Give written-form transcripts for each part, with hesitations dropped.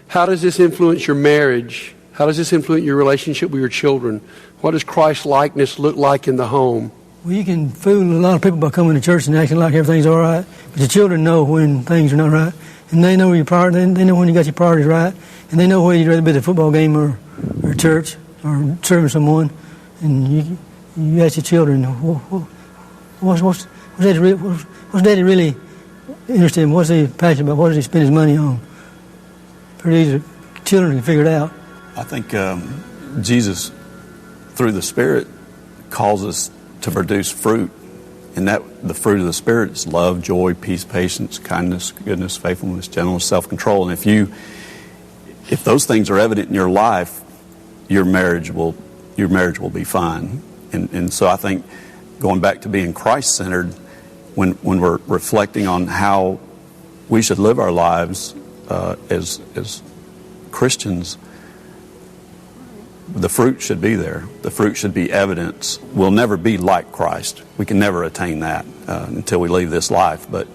How does this influence your marriage? How does this influence your relationship with your children? What does Christ-likeness look like in the home? Well, you can fool a lot of people by coming to church and acting like everything's all right, but the children know when things are not right, and they know your priorities. They know when you got your priorities right, and they know whether you'd rather be at a football game or church or serving someone. And you ask your children, what's Daddy really interested in? What's he passionate about? What does he spend his money on? Pretty easy. Children can figure it out. I think Jesus, through the Spirit, calls us to produce fruit, and that the fruit of the Spirit is love, joy, peace, patience, kindness, goodness, faithfulness, gentleness, self-control. And if those things are evident in your life, your marriage will be fine. And so I think going back to being Christ-centered, when we're reflecting on how we should live our lives as Christians, the fruit should be there. The fruit should be evidence. We'll never be like Christ. We can never attain that until we leave this life. But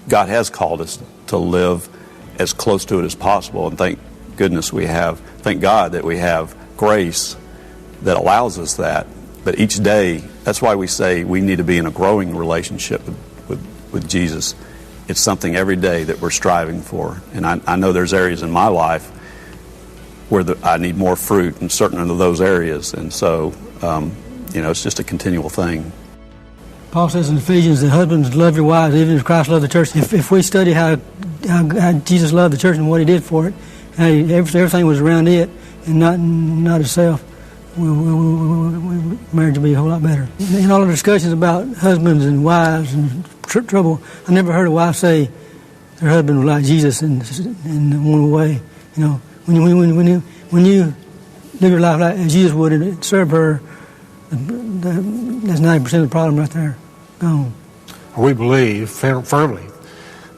God has called us to live as close to it as possible. And thank God that we have grace that allows us that. But each day, that's why we say we need to be in a growing relationship with Jesus. It's something every day that we're striving for. And I know there's areas in my life where I need more fruit in certain of those areas. And so, it's just a continual thing. Paul says in Ephesians that husbands love your wives even as Christ loved the church. If we study how Jesus loved the church and what he did for it, and everything was around it and not itself, marriage will be a whole lot better. In all the discussions about husbands and wives and trouble, I never heard a wife say their husband was like Jesus in one way. When you live your life like Jesus would and serve her, that's 90% of the problem right there. Gone. We believe firmly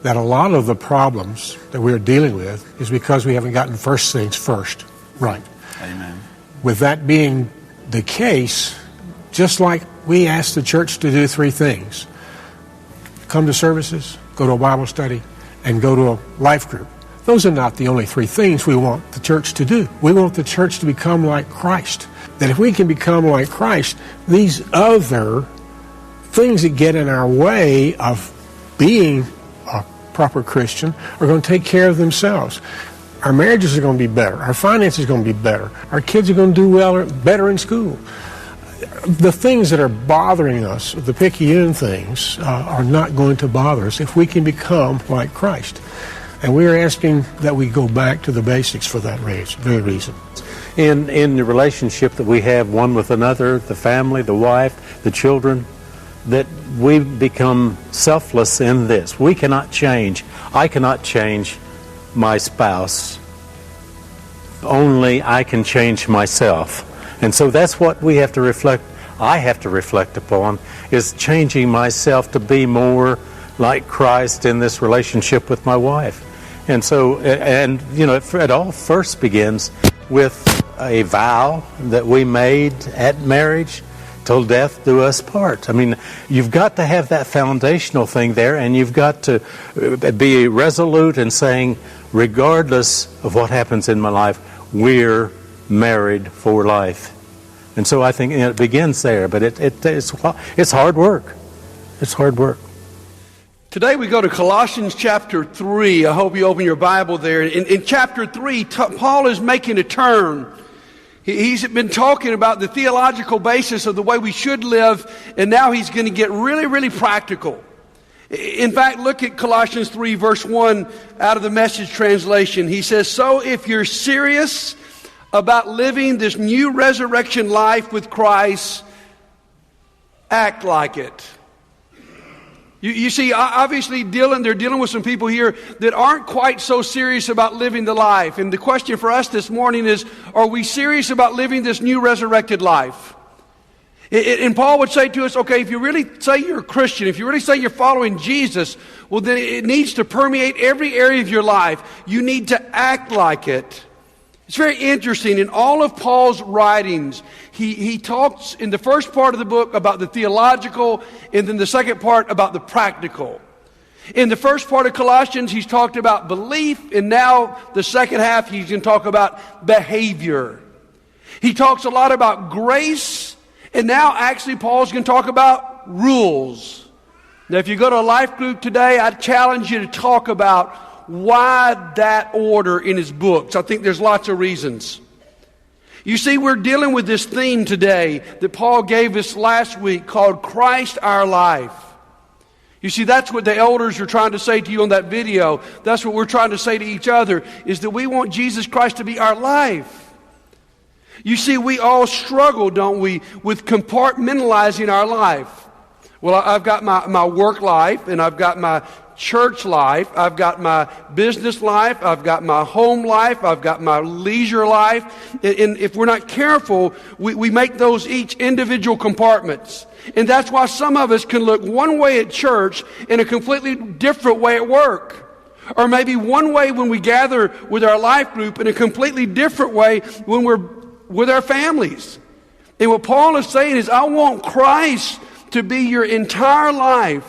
that a lot of the problems that we're dealing with is because we haven't gotten first things first right. Amen. With that being the case, just like we ask the church to do three things: come to services, go to a Bible study, and go to a life group. Those are not the only three things we want the church to do. We want the church to become like Christ. That if we can become like Christ, these other things that get in our way of being a proper Christian are going to take care of themselves. Our marriages are going to be better. Our finances are going to be better. Our kids are going to do better in school. The things that are bothering us, the picayune things, are not going to bother us if we can become like Christ. And we're asking that we go back to the basics for that very reason. In the relationship that we have one with another, the family, the wife, the children, that we become selfless in this. We cannot change. I cannot change my spouse. Only I can change myself. And so that's what we have to reflect. I have to reflect upon, is changing myself to be more like Christ in this relationship with my wife. And so, it all first begins with a vow that we made at marriage, till death do us part. I mean, you've got to have that foundational thing there, and you've got to be resolute in saying, regardless of what happens in my life, we're married for life. And so I think it begins there, but it's hard work. It's hard work. Today we go to Colossians chapter 3. I hope you open your Bible there. In chapter 3, Paul is making a turn. He's been talking about the theological basis of the way we should live, and now he's going to get really, really practical. In fact, look at Colossians 3, verse 1 out of the Message translation. He says, "So if you're serious about living this new resurrection life with Christ, act like it." You see, obviously they're dealing with some people here that aren't quite so serious about living the life. And the question for us this morning is, are we serious about living this new resurrected life? And Paul would say to us, okay, if you really say you're a Christian, if you really say you're following Jesus, well, then it needs to permeate every area of your life. You need to act like it. It's very interesting. In all of Paul's writings, he talks in the first part of the book about the theological, and then the second part about the practical. In the first part of Colossians, he's talked about belief, and now the second half, he's going to talk about behavior. He talks a lot about grace, and now actually Paul's going to talk about rules. Now, if you go to a life group today, I challenge you to talk about why that order in his books. I think there's lots of reasons. You see, we're dealing with this theme today that Paul gave us last week called Christ our life. You see, that's what the elders are trying to say to you on that video. That's what we're trying to say to each other, is that we want Jesus Christ to be our life. You see, we all struggle, don't we, with compartmentalizing our life. Well, I've got my work life, and I've got my church life, I've got my business life, I've got my home life, I've got my leisure life. And if we're not careful, we make those each individual compartments. And that's why some of us can look one way at church and a completely different way at work. Or maybe one way when we gather with our life group and a completely different way when we're with our families. And what Paul is saying is, I want Christ to be your entire life.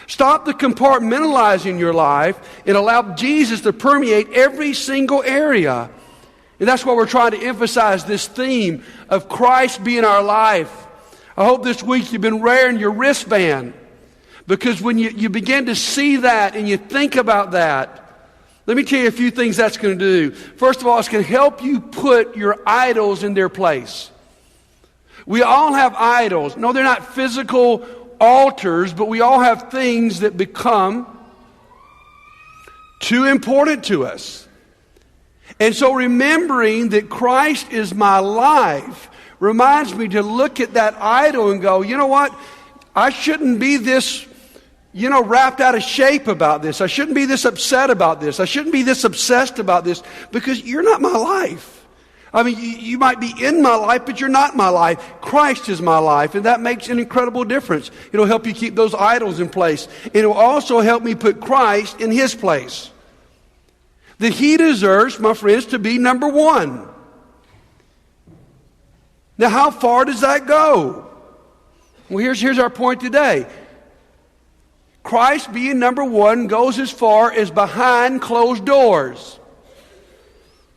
Stop the compartmentalizing your life and allow Jesus to permeate every single area. And that's why we're trying to emphasize this theme of Christ being our life. I hope this week you've been wearing your wristband, because when you begin to see that and you think about that, let me tell you a few things that's going to do. First of all, it's going to help you put your idols in their place. We all have idols. No, they're not physical altars, but we all have things that become too important to us. And so remembering that Christ is my life reminds me to look at that idol and go, you know what? I shouldn't be this, wrapped out of shape about this. I shouldn't be this upset about this. I shouldn't be this obsessed about this, because you're not my life. I mean, you might be in my life, but you're not my life. Christ is my life, and that makes an incredible difference. It'll help you keep those idols in place. It'll also help me put Christ in his place. That he deserves, my friends, to be number one. Now, how far does that go? Well, here's our point today. Christ being number one goes as far as behind closed doors.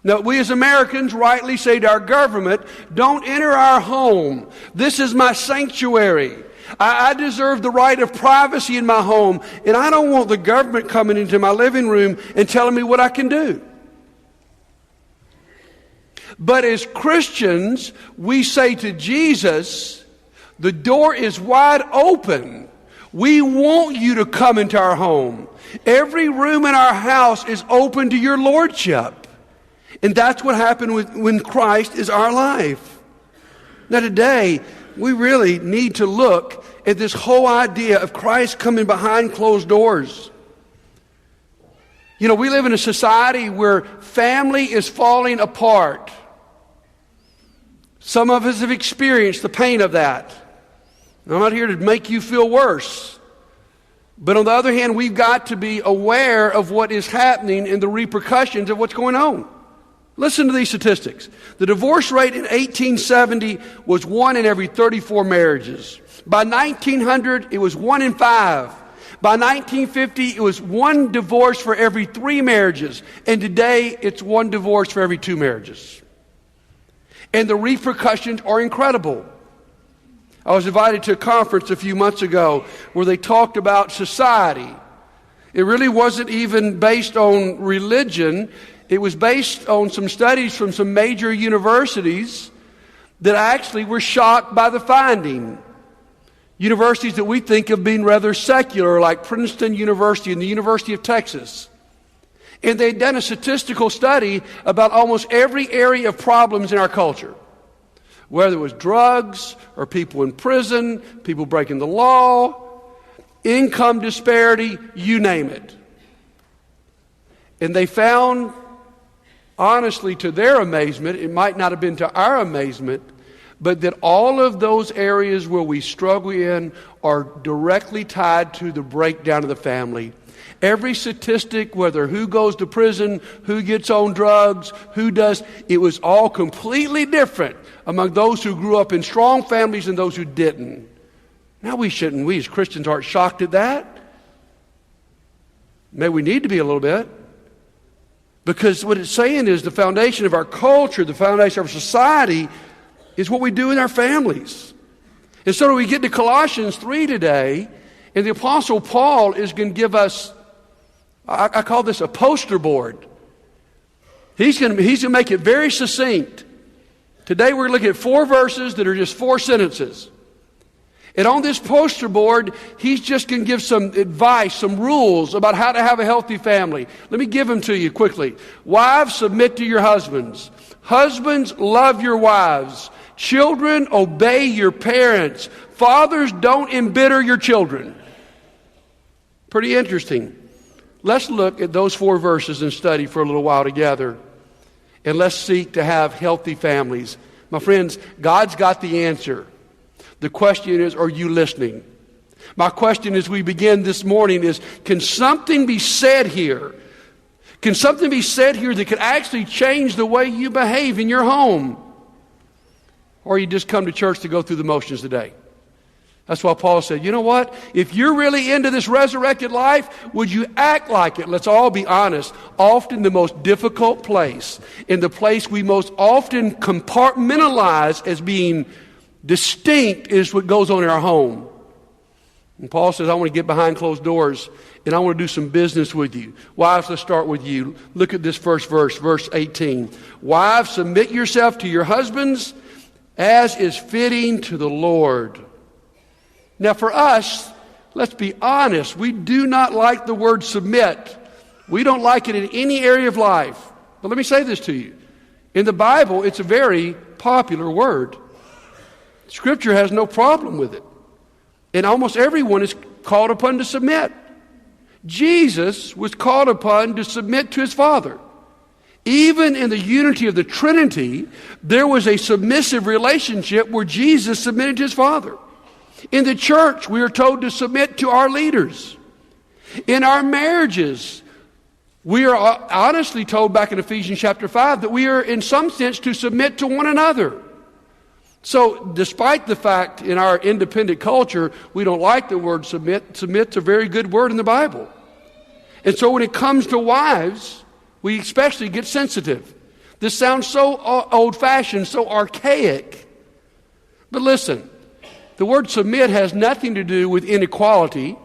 Now, we as Americans rightly say to our government, don't enter our home. This is my sanctuary. I deserve the right of privacy in my home, and I don't want the government coming into my living room and telling me what I can do. But as Christians, we say to Jesus, the door is wide open. We want you to come into our home. Every room in our house is open to your lordship. And that's what happened when Christ is our life. Now today, we really need to look at this whole idea of Christ coming behind closed doors. We live in a society where family is falling apart. Some of us have experienced the pain of that. I'm not here to make you feel worse. But on the other hand, we've got to be aware of what is happening and the repercussions of what's going on. Listen to these statistics. The divorce rate in 1870 was 1 in every 34 marriages. By 1900, it was 1 in 5. By 1950, it was 1 divorce for every 3 marriages. And today, it's 1 divorce for every 2 marriages. And the repercussions are incredible. I was invited to a conference a few months ago where they talked about society. It really wasn't even based on religion. It was based on some studies from some major universities that actually were shocked by the finding. Universities that we think of being rather secular, like Princeton University and the University of Texas. And they'd done a statistical study about almost every area of problems in our culture. Whether it was drugs or people in prison, people breaking the law, income disparity, you name it. And they found, honestly, to their amazement, it might not have been to our amazement, but that all of those areas where we struggle in are directly tied to the breakdown of the family. Every statistic, whether who goes to prison, who gets on drugs, who does, it was all completely different among those who grew up in strong families and those who didn't. Now we as Christians aren't shocked at that. Maybe we need to be a little bit. Because what it's saying is the foundation of our culture, the foundation of our society, is what we do in our families. And so we get to Colossians 3 today, and the Apostle Paul is going to give us, I call this a poster board. He's going to make it very succinct. Today we're looking at 4 verses that are just 4 sentences. And on this poster board, he's just going to give some advice, some rules about how to have a healthy family. Let me give them to you quickly. Wives, submit to your husbands. Husbands, love your wives. Children, obey your parents. Fathers, don't embitter your children. Pretty interesting. Let's look at those 4 verses and study for a little while together. And let's seek to have healthy families. My friends, God's got the answer. The question is, are you listening? My question as we begin this morning is, can something be said here? Can something be said here that could actually change the way you behave in your home? Or you just come to church to go through the motions today? That's why Paul said, you know what? If you're really into this resurrected life, would you act like it? Let's all be honest. Often the most difficult place, and the place we most often compartmentalize as being distinct, is what goes on in our home. And Paul says, I want to get behind closed doors and I want to do some business with you. Wives, let's start with you. Look at this first verse, verse 18. Wives, submit yourself to your husbands as is fitting to the Lord. Now for us, let's be honest, we do not like the word submit. We don't like it in any area of life. But let me say this to you. In the Bible, it's a very popular word. Scripture has no problem with it. And almost everyone is called upon to submit. Jesus was called upon to submit to his Father. Even in the unity of the Trinity, there was a submissive relationship where Jesus submitted to his Father. In the church, we are told to submit to our leaders. In our marriages, we are honestly told back in Ephesians chapter 5 that we are in some sense to submit to one another. So despite the fact in our independent culture we don't like the word submit, submit's a very good word in the Bible. And so when it comes to wives, we especially get sensitive. This sounds so old-fashioned, so archaic. But listen, the word submit has nothing to do with inequality,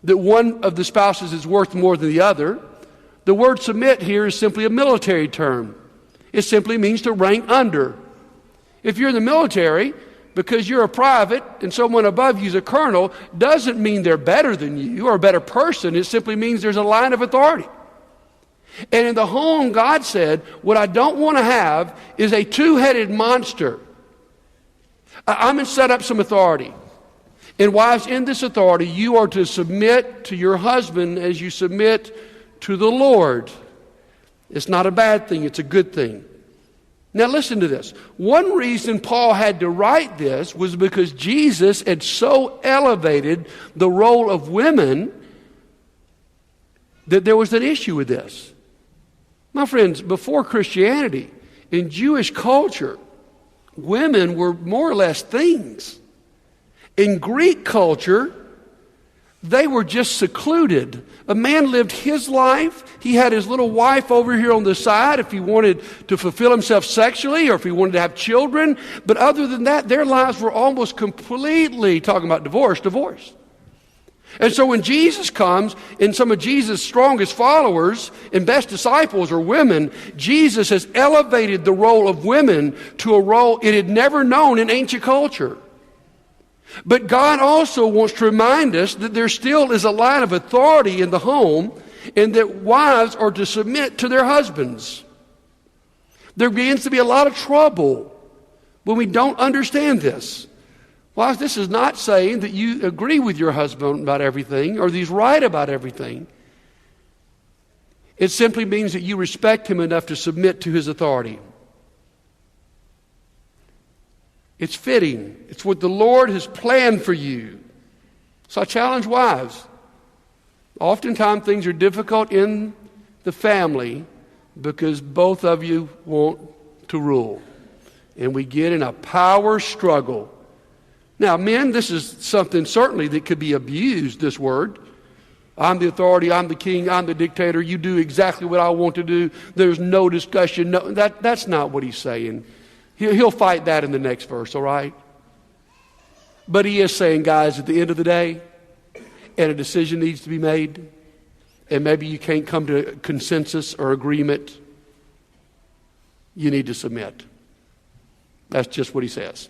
that one of the spouses is worth more than the other. The word submit here is simply a military term. It simply means to rank under. If you're in the military, because you're a private and someone above you is a colonel, doesn't mean they're better than you or a better person. It simply means there's a line of authority. And in the home, God said, what I don't want to have is a two-headed monster. I'm going to set up some authority. And wives, in this authority, you are to submit to your husband as you submit to the Lord. It's not a bad thing, it's a good thing. Now listen to this. One reason Paul had to write this was because Jesus had so elevated the role of women that there was an issue with this. My friends, before Christianity, in Jewish culture, women were more or less things. In Greek culture, they were just secluded. A man lived his life. He had his little wife over here on the side if he wanted to fulfill himself sexually or if he wanted to have children. But other than that, their lives were almost completely, talking about divorce. And so when Jesus comes, and some of Jesus' strongest followers and best disciples are women, Jesus has elevated the role of women to a role it had never known in ancient culture. But God also wants to remind us that there still is a line of authority in the home and that wives are to submit to their husbands. There begins to be a lot of trouble when we don't understand this. Wives, this is not saying that you agree with your husband about everything or that he's right about everything. It simply means that you respect him enough to submit to his authority. It's fitting. It's what the Lord has planned for you. So I challenge wives. Oftentimes things are difficult in the family because both of you want to rule. And we get in a power struggle. Now, men, this is something certainly that could be abused, this word. I'm the authority, I'm the king, I'm the dictator, you do exactly what I want to do, there's no discussion. No, that's not what he's saying. He'll fight that in the next verse, all right? But he is saying, guys, at the end of the day, and a decision needs to be made, and maybe you can't come to consensus or agreement, you need to submit. That's just what he says.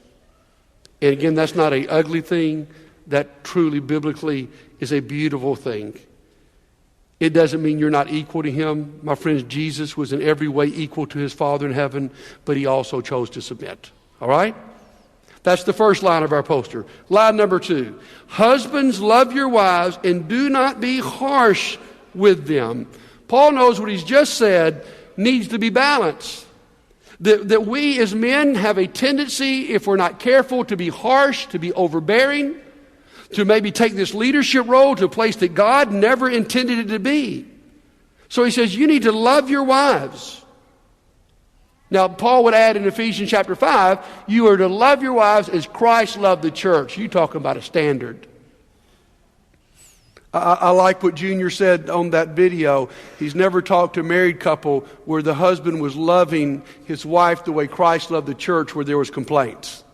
And again, that's not an ugly thing. That truly, biblically, is a beautiful thing. It doesn't mean you're not equal to him. My friends, Jesus was in every way equal to his Father in heaven, but he also chose to submit. All right? That's the first line of our poster. Line number 2. Husbands, love your wives and do not be harsh with them. Paul knows what he's just said needs to be balanced. That we as men have a tendency, if we're not careful, to be harsh, to be overbearing, to maybe take this leadership role to a place that God never intended it to be. So he says, you need to love your wives. Now, Paul would add in Ephesians chapter 5, you are to love your wives as Christ loved the church. You talking about a standard. I like what Junior said on that video. He's never talked to a married couple where the husband was loving his wife the way Christ loved the church, where there was complaints.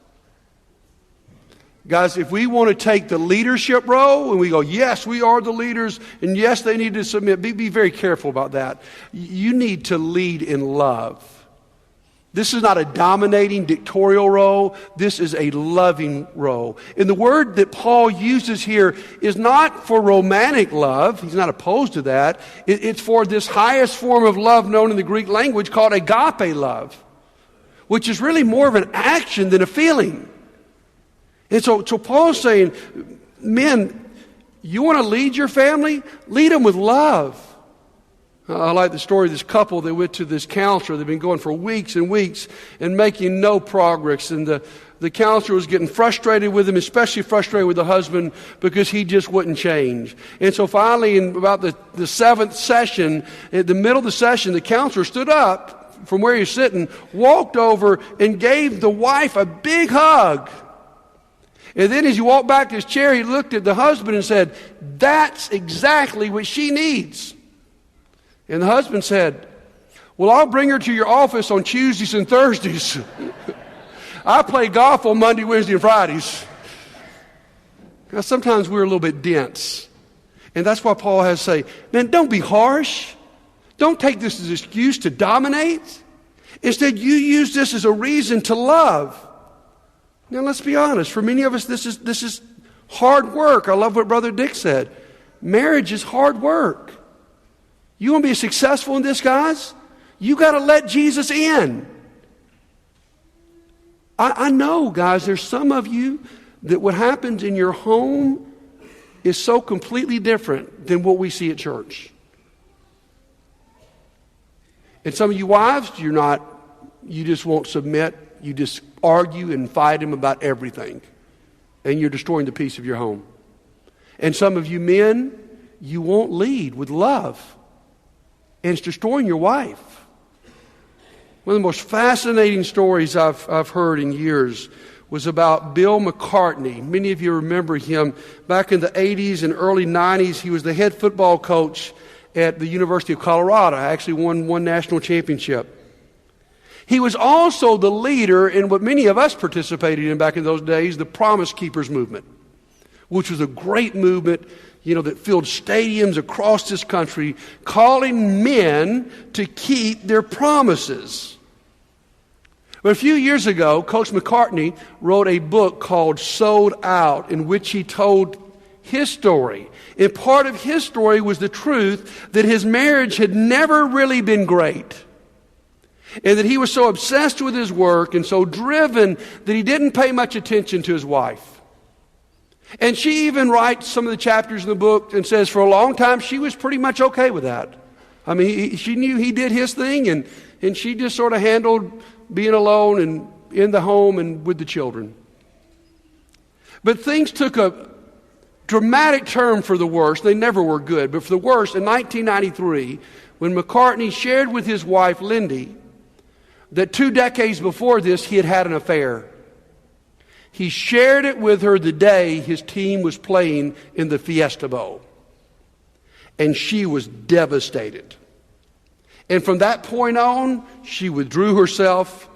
Guys, if we want to take the leadership role and we go, yes, we are the leaders, and yes, they need to submit, be very careful about that. You need to lead in love. This is not a dominating dictatorial role. This is a loving role. And the word that Paul uses here is not for romantic love. He's not opposed to that. It's for this highest form of love known in the Greek language called agape love, which is really more of an action than a feeling. And so Paul's saying, men, you want to lead your family? Lead them with love. I like the story of this couple that went to this counselor. They've been going for weeks and weeks and making no progress. And the counselor was getting frustrated with him, especially frustrated with the husband because he just wouldn't change. And so finally, in about the seventh session, at the middle of the session, the counselor stood up from where he was sitting, walked over, and gave the wife a big hug. And then as he walked back to his chair, he looked at the husband and said, that's exactly what she needs. And the husband said, well, I'll bring her to your office on Tuesdays and Thursdays. I play golf on Monday, Wednesday, and Fridays. Now, sometimes we're a little bit dense. And that's why Paul has to say, man, don't be harsh. Don't take this as an excuse to dominate. Instead, you use this as a reason to love. Now, let's be honest. For many of us, this is hard work. I love what Brother Dick said. Marriage is hard work. You want to be successful in this, guys? You got to let Jesus in. I know, guys, there's some of you that what happens in your home is so completely different than what we see at church. And some of you wives, you just won't submit. You just argue and fight him about everything. And you're destroying the peace of your home. And some of you men, you won't lead with love. And it's destroying your wife. One of the most fascinating stories I've heard in years was about Bill McCartney. Many of you remember him. Back in the 80s and early 90s, he was the head football coach at the University of Colorado. Actually won one national championship. He was also the leader in what many of us participated in back in those days, the Promise Keepers movement, which was a great movement, that filled stadiums across this country, calling men to keep their promises. But a few years ago, Coach McCartney wrote a book called Sold Out, in which he told his story. And part of his story was the truth that his marriage had never really been great. And that he was so obsessed with his work and so driven that he didn't pay much attention to his wife. And she even writes some of the chapters in the book and says for a long time she was pretty much okay with that. I mean, she knew he did his thing and she just sort of handled being alone and in the home and with the children. But things took a dramatic turn for the worse. They never were good, but for the worse in 1993 when McCartney shared with his wife Lindy that 2 decades before this he had had an affair. He shared it with her the day his team was playing in the Fiesta Bowl. and she was devastated. And from that point on, she withdrew herself.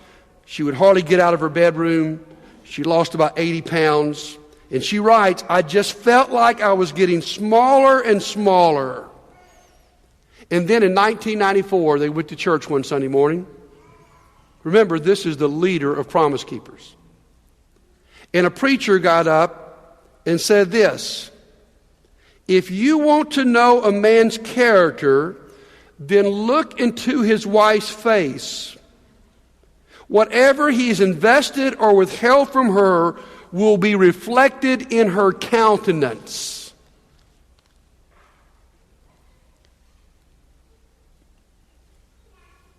She would hardly get out of her bedroom. She lost about 80 pounds. And she writes, I just felt like I was getting smaller and smaller. And then in 1994, they went to church one Sunday morning. Remember, this is the leader of Promise Keepers. And a preacher got up and said this: if you want to know a man's character, then look into his wife's face. Whatever he's invested or withheld from her will be reflected in her countenance.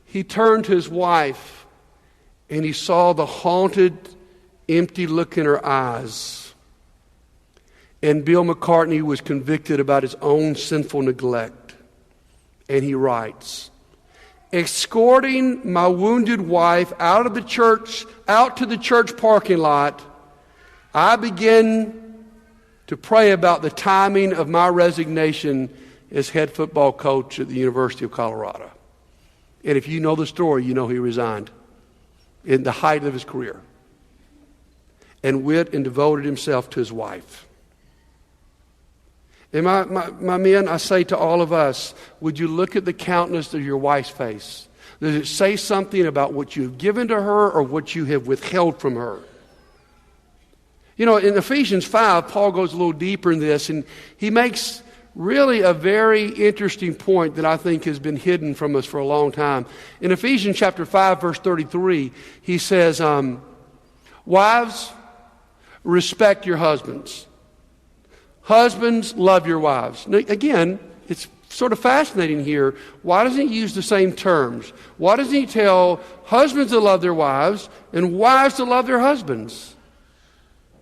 He turned to his wife and he saw the haunted, empty look in her eyes. And Bill McCartney was convicted about his own sinful neglect. And he writes, escorting my wounded wife out to the church parking lot, I began to pray about the timing of my resignation as head football coach at the University of Colorado. And if you know the story, you know he resigned in the height of his career and went and devoted himself to his wife. And my men, I say to all of us, would you look at the countenance of your wife's face? Does it say something about what you've given to her or what you have withheld from her? You know, in Ephesians 5, Paul goes a little deeper in this, and he makes really a very interesting point that I think has been hidden from us for a long time. In Ephesians chapter 5, verse 33, he says, wives, respect your husbands. Husbands, love your wives. Now, again, it's sort of fascinating here. Why doesn't he use the same terms? Why doesn't he tell husbands to love their wives and wives to love their husbands?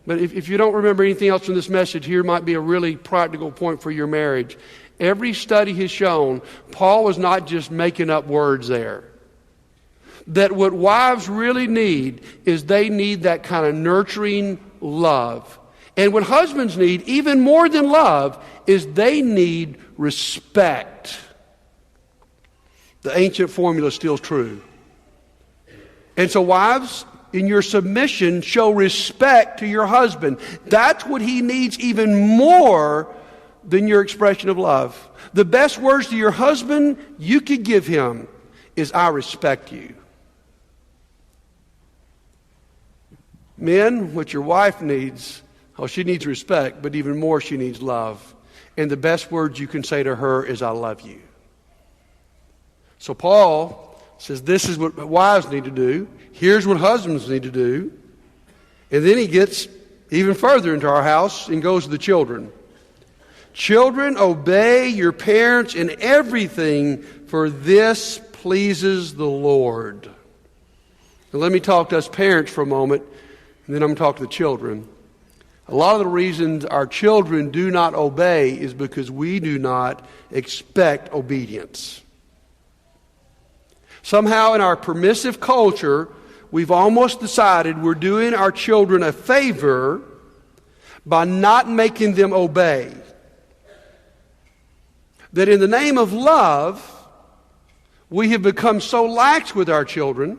But if you don't remember anything else from this message, here might be a really practical point for your marriage. Every study has shown Paul was not just making up words there. That what wives really need is they need that kind of nurturing love. And what husbands need, even more than love, is they need respect. The ancient formula still true. And so wives, in your submission, show respect to your husband. That's what he needs even more than your expression of love. The best words to your husband you could give him is, I respect you. Men, what your wife needs, she needs respect, but even more she needs love. And the best words you can say to her is, I love you. So Paul says this is what wives need to do. Here's what husbands need to do. And then he gets even further into our house and goes to the children. Children, obey your parents in everything, for this pleases the Lord. Now let me talk to us parents for a moment, and then I'm going to talk to the children. A lot of the reasons our children do not obey is because we do not expect obedience. Somehow in our permissive culture, we've almost decided we're doing our children a favor by not making them obey. That in the name of love, we have become so lax with our children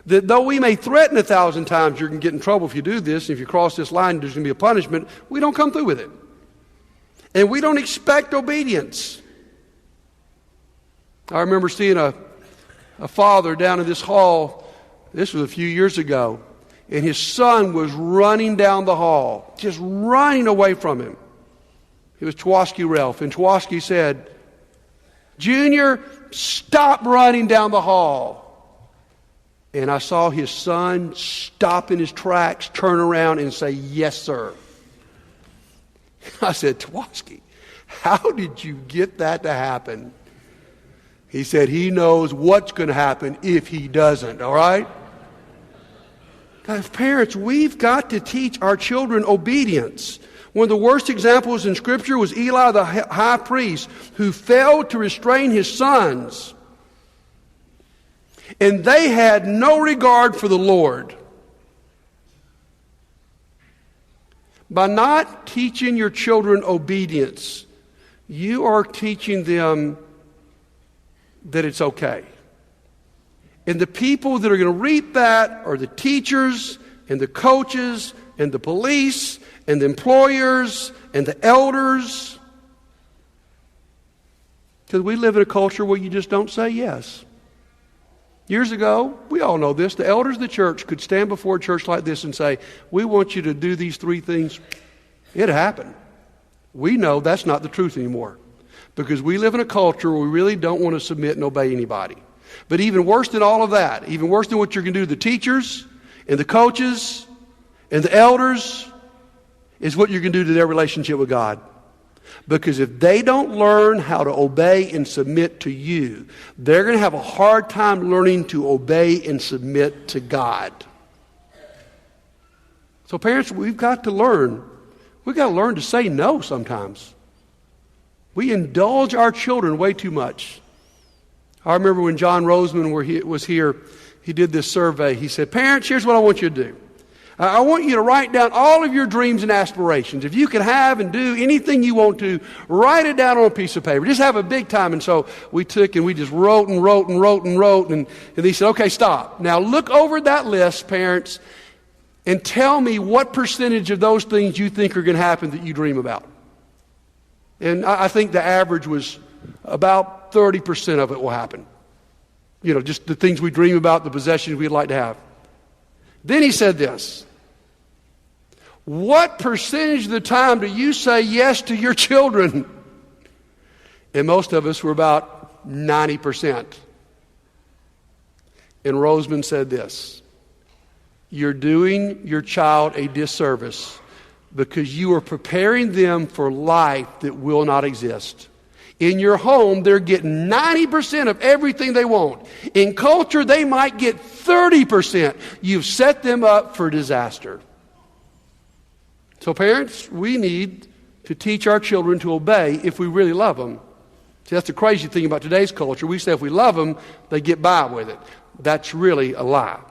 that though we may threaten 1,000 times, you're going to get in trouble if you do this, and if you cross this line, there's going to be a punishment, we don't come through with it. And we don't expect obedience. I remember seeing a father down in this hall, this was a few years ago, and his son was running down the hall, just running away from him. It was Twaski Ralph, and Twaski said, Junior, stop running down the hall. And I saw his son stop in his tracks, turn around and say, yes, sir. I said, Twaski, how did you get that to happen? He said he knows what's going to happen if he doesn't, all right? Guys, parents, we've got to teach our children obedience. One of the worst examples in Scripture was Eli the high priest, who failed to restrain his sons. And they had no regard for the Lord. By not teaching your children obedience, you are teaching them that it's okay. And the people that are going to reap that are the teachers and the coaches and the police and the employers and the elders. Because we live in a culture where you just don't say yes. Years ago, we all know this, the elders of the church could stand before a church like this and say, we want you to do these 3 things. It happened. We know that's not the truth anymore. Because we live in a culture where we really don't want to submit and obey anybody. But even worse than all of that, even worse than what you're going to do to the teachers and the coaches and the elders, is what you're going to do to their relationship with God. Because if they don't learn how to obey and submit to you, they're going to have a hard time learning to obey and submit to God. So parents, we've got to learn. We've got to learn to say no sometimes. We indulge our children way too much. I remember when John Roseman was here, he did this survey. He said, parents, here's what I want you to do. I want you to write down all of your dreams and aspirations. If you could have and do anything you want to, write it down on a piece of paper. Just have a big time. And so we took and we just wrote and wrote and wrote and wrote. And he said, okay, stop. Now look over that list, parents, and tell me what percentage of those things you think are going to happen that you dream about. And I think the average was about 30% of it will happen. You know, just the things we dream about, the possessions we'd like to have. Then he said this, what percentage of the time do you say yes to your children? And most of us were about 90%. And Roseman said this, you're doing your child a disservice because you are preparing them for life that will not exist. In your home, they're getting 90% of everything they want. In culture, they might get 30%. You've set them up for disaster. So parents, we need to teach our children to obey if we really love them. See, that's the crazy thing about today's culture. We say if we love them, they get by with it. That's really a lie.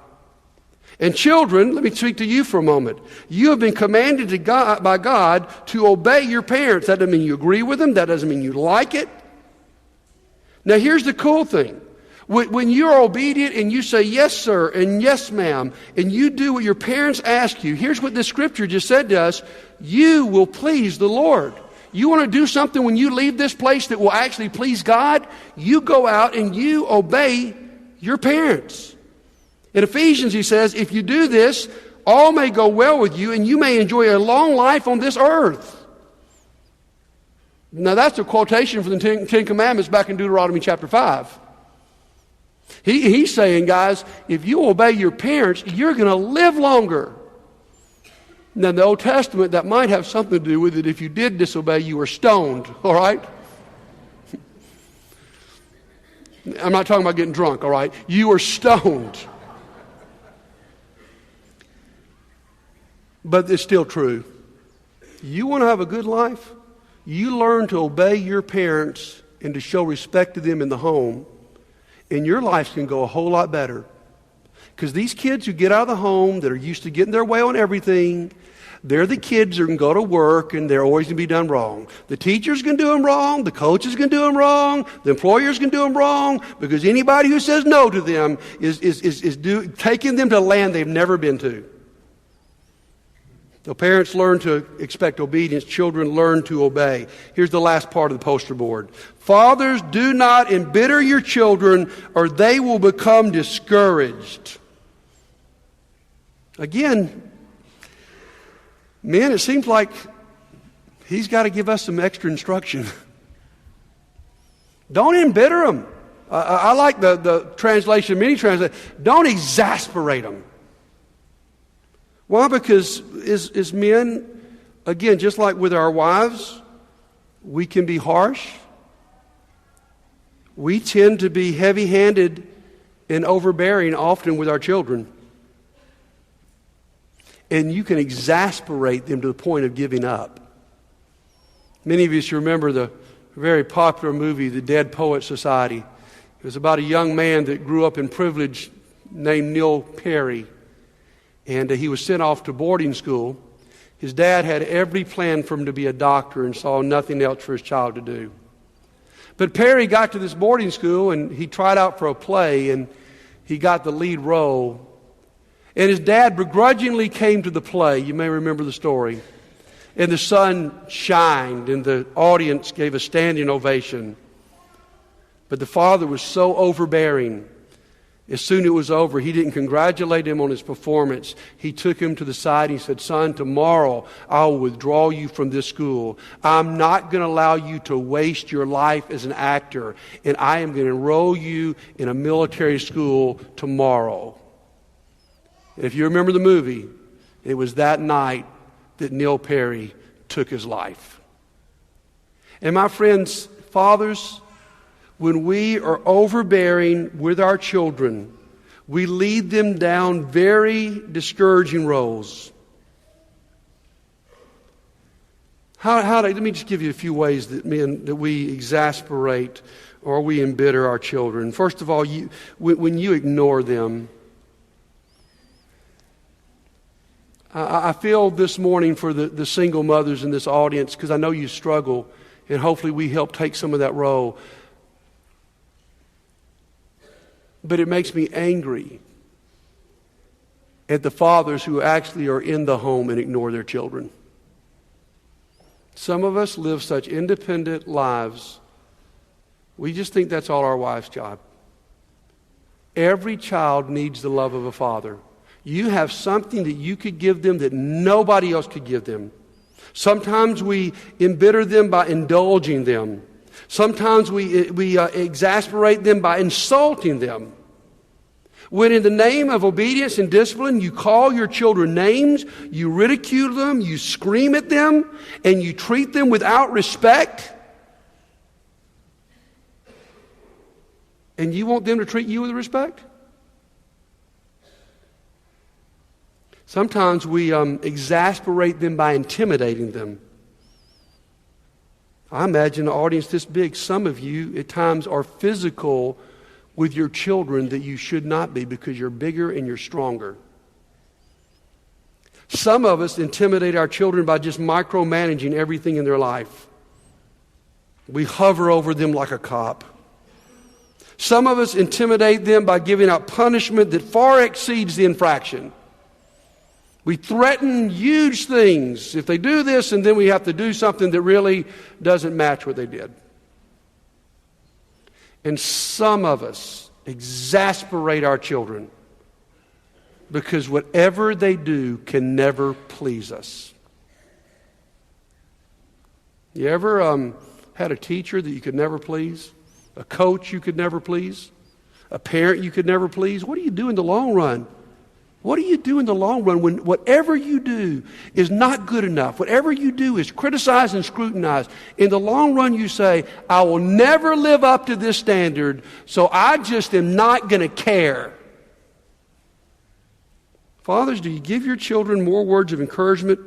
And children, let me speak to you for a moment. You have been commanded by God to obey your parents. That doesn't mean you agree with them. That doesn't mean you like it. Now here's the cool thing. When you're obedient and you say yes sir and yes ma'am and you do what your parents ask you, here's what the scripture just said to us. You will please the Lord. You want to do something when you leave this place that will actually please God? You go out and you obey your parents. In Ephesians, he says, if you do this, all may go well with you and you may enjoy a long life on this earth. Now, that's a quotation from the Ten Commandments back in Deuteronomy chapter 5. He's saying, guys, if you obey your parents, you're going to live longer. Now, in the Old Testament, that might have something to do with it. If you did disobey, you were stoned, all right? I'm not talking about getting drunk, all right? You were stoned. But it's still true. You want to have a good life? You learn to obey your parents and to show respect to them in the home, and your life can go a whole lot better. Because these kids who get out of the home that are used to getting their way on everything, they're the kids who can go to work and they're always going to be done wrong. The teacher's going to do them wrong. The coach is going to do them wrong. The employer's going to do them wrong. Because anybody who says no to them is taking them to land they've never been to. So parents learn to expect obedience. Children learn to obey. Here's the last part of the poster board. Fathers, do not embitter your children or they will become discouraged. Again, men, it seems like he's got to give us some extra instruction. Don't embitter them. I like the translation, many translate. Don't exasperate them. Why? Because as men, again, just like with our wives, we can be harsh. We tend to be heavy-handed and overbearing often with our children. And you can exasperate them to the point of giving up. Many of you remember the very popular movie, The Dead Poets Society. It was about a young man that grew up in privilege named Neil Perry. And he was sent off to boarding school. His dad had every plan for him to be a doctor and saw nothing else for his child to do. But Perry got to this boarding school and he tried out for a play and he got the lead role. And his dad begrudgingly came to the play. You may remember the story. And the sun shined and the audience gave a standing ovation. But the father was so overbearing. As soon as it was over, he didn't congratulate him on his performance. He took him to the side and he said, "Son, tomorrow I'll withdraw you from this school. I'm not going to allow you to waste your life as an actor, and I am going to enroll you in a military school tomorrow." And if you remember the movie, it was that night that Neil Perry took his life. And my friends, fathers, when we are overbearing with our children, we lead them down very discouraging roads. Let me just give you a few ways that we exasperate or we embitter our children. First of all, when you ignore them. I feel this morning for the single mothers in this audience, because I know you struggle, and hopefully we help take some of that role. But it makes me angry at the fathers who actually are in the home and ignore their children. Some of us live such independent lives, we just think that's all our wife's job. Every child needs the love of a father. You have something that you could give them that nobody else could give them. Sometimes we embitter them by indulging them. Sometimes we exasperate them by insulting them. When in the name of obedience and discipline, you call your children names, you ridicule them, you scream at them, and you treat them without respect, and you want them to treat you with respect? Sometimes we exasperate them by intimidating them. I imagine an audience this big, some of you at times are physical with your children that you should not be because you're bigger and you're stronger. Some of us intimidate our children by just micromanaging everything in their life. We hover over them like a cop. Some of us intimidate them by giving out punishment that far exceeds the infraction. We threaten huge things. If they do this, and then we have to do something that really doesn't match what they did. And some of us exasperate our children because whatever they do can never please us. You ever had a teacher that you could never please? A coach you could never please? A parent you could never please? What do you do in the long run? What do you do in the long run when whatever you do is not good enough? Whatever you do is criticized and scrutinized. In the long run, you say, I will never live up to this standard, so I just am not going to care. Fathers, do you give your children more words of encouragement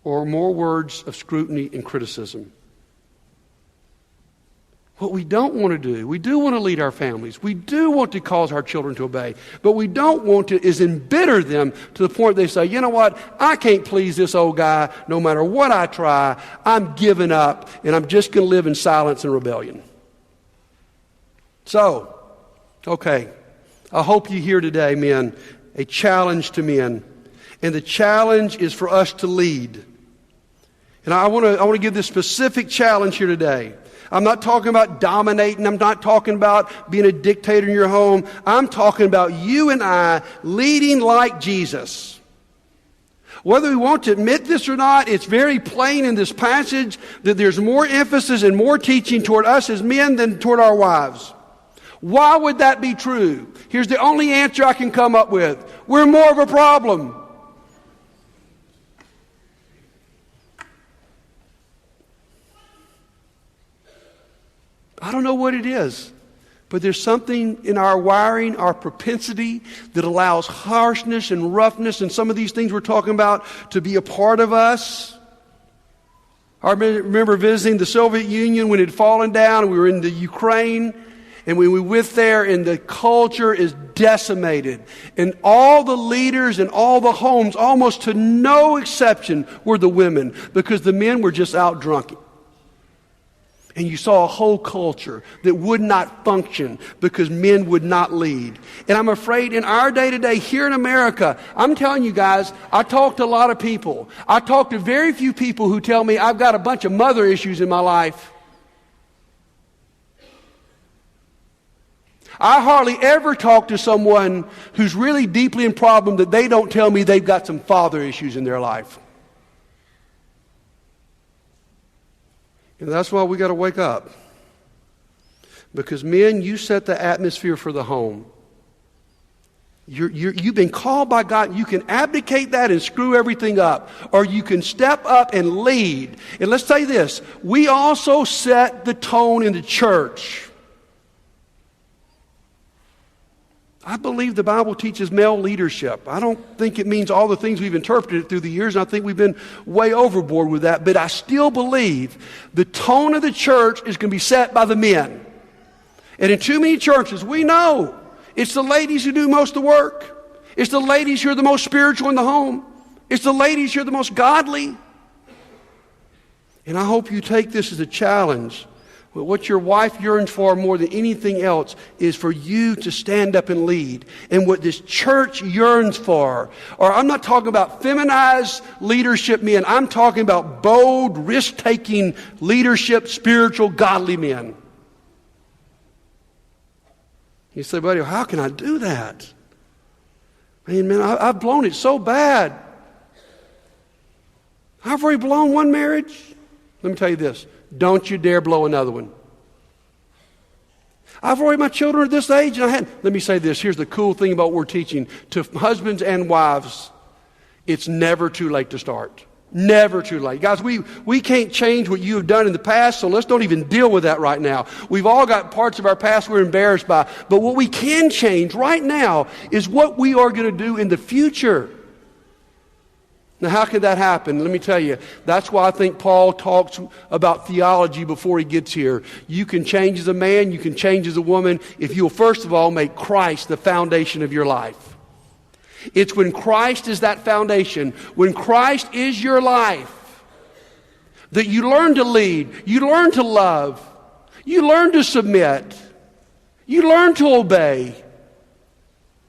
or more words of scrutiny and criticism? What we don't want to do, we do want to lead our families. We do want to cause our children to obey. But we don't want to is embitter them to the point they say, you know what, I can't please this old guy no matter what I try. I'm giving up and I'm just going to live in silence and rebellion. So, okay, I hope you hear today, men, a challenge to men. And the challenge is for us to lead. And I want to give this specific challenge here today. I'm not talking about dominating. I'm not talking about being a dictator in your home. I'm talking about you and I leading like Jesus. Whether we want to admit this or not, it's very plain in this passage that there's more emphasis and more teaching toward us as men than toward our wives. Why would that be true? Here's the only answer I can come up with. We're more of a problem. I don't know what it is, but there's something in our wiring, our propensity that allows harshness and roughness and some of these things we're talking about to be a part of us. I remember visiting the Soviet Union when it had fallen down and we were in the Ukraine, And we went there, and the culture is decimated. And all the leaders in all the homes, almost to no exception, were the women, because the men were just out drunking. And you saw a whole culture that would not function because men would not lead. And I'm afraid in our day to day here in America, I'm telling you guys, I talk to a lot of people. I talk to very few people who tell me I've got a bunch of mother issues in my life. I hardly ever talk to someone who's really deeply in problem that they don't tell me they've got some father issues in their life. And that's why we got to wake up. Because men, you set the atmosphere for the home. You've been called by God. You can abdicate that and screw everything up. Or you can step up and lead. And let's say this. We also set the tone in the church. I believe the Bible teaches male leadership. I don't think it means all the things we've interpreted through the years, and I think we've been way overboard with that. But I still believe the tone of the church is going to be set by the men. And in too many churches, we know it's the ladies who do most of the work. It's the ladies who are the most spiritual in the home. It's the ladies who are the most godly. And I hope you take this as a challenge. What your wife yearns for more than anything else is for you to stand up and lead. And what this church yearns for, or I'm not talking about feminized leadership men, I'm talking about bold, risk-taking leadership, spiritual, godly men. You say, buddy, how can I do that? Man, I've blown it so bad. I've already blown one marriage. Let me tell you this. Don't you dare blow another one. I've already, my children are this age, and let me say this. Here's the cool thing about what we're teaching to husbands and wives. It's never too late to start. Never too late. Guys, we can't change what you have done in the past, so let's don't even deal with that right now. We've all got parts of our past we're embarrassed by. But what we can change right now is what we are going to do in the future. Now, how can that happen? Let me tell you. That's why I think Paul talks about theology before he gets here. You can change as a man, you can change as a woman, if you'll first of all make Christ the foundation of your life. It's when Christ is that foundation, when Christ is your life, that you learn to lead, you learn to love, you learn to submit, you learn to obey.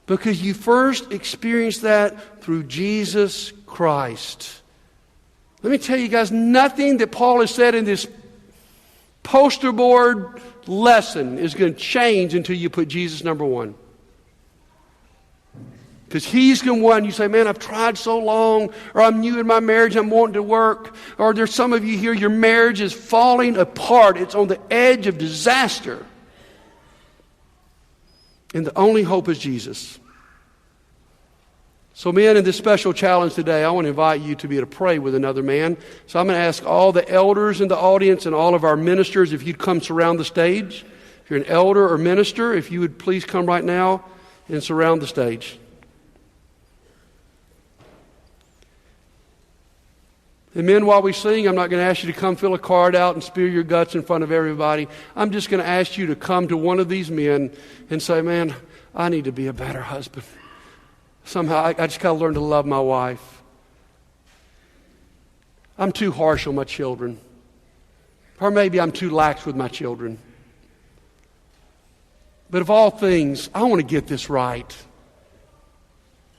Because you first experienced that through Jesus Christ. Let me tell you guys, nothing that Paul has said in this poster board lesson is going to change until you put Jesus number one. Because He's going to one. You say, man, I've tried so long, or I'm new in my marriage, I'm wanting to work, or there's some of you here, your marriage is falling apart. It's on the edge of disaster. And the only hope is Jesus. So men, in this special challenge today, I want to invite you to be able to pray with another man. So I'm going to ask all the elders in the audience and all of our ministers, if you'd come surround the stage. If you're an elder or minister, if you would please come right now and surround the stage. And men, while we sing, I'm not going to ask you to come fill a card out and spew your guts in front of everybody. I'm just going to ask you to come to one of these men and say, man, I need to be a better husband. Somehow, I just got to learn to love my wife. I'm too harsh on my children. Or maybe I'm too lax with my children. But of all things, I want to get this right.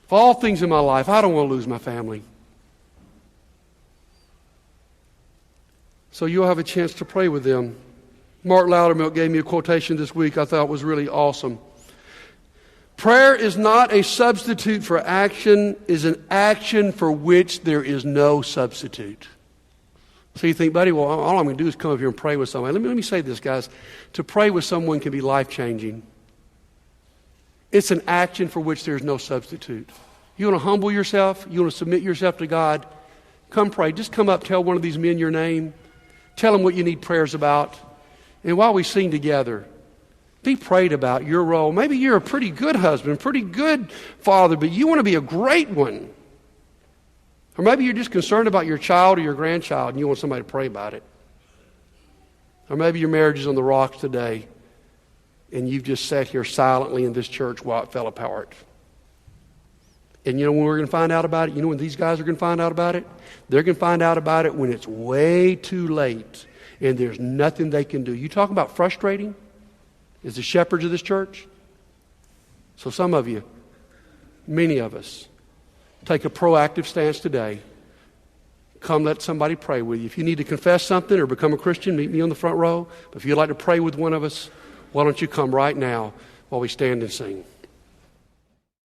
Of all things in my life, I don't want to lose my family. So you'll have a chance to pray with them. Mark Loudermilk gave me a quotation this week I thought was really awesome. Prayer is not a substitute for action, is an action for which there is no substitute. So you think, buddy, well, all I'm going to do is come up here and pray with somebody. Let me say this, guys. To pray with someone can be life-changing. It's an action for which there is no substitute. You want to humble yourself? You want to submit yourself to God? Come pray. Just come up, tell one of these men your name. Tell them what you need prayers about. And while we sing together, be prayed about your role. Maybe you're a pretty good husband, pretty good father, but you want to be a great one. Or maybe you're just concerned about your child or your grandchild and you want somebody to pray about it. Or maybe your marriage is on the rocks today and you've just sat here silently in this church while it fell apart. And you know when we're going to find out about it? You know when these guys are going to find out about it? They're going to find out about it when it's way too late and there's nothing they can do. You talking about frustrating? Is the shepherds of this church? So some of you, many of us, take a proactive stance today. Come let somebody pray with you. If you need to confess something or become a Christian, meet me on the front row. But if you'd like to pray with one of us, why don't you come right now while we stand and sing?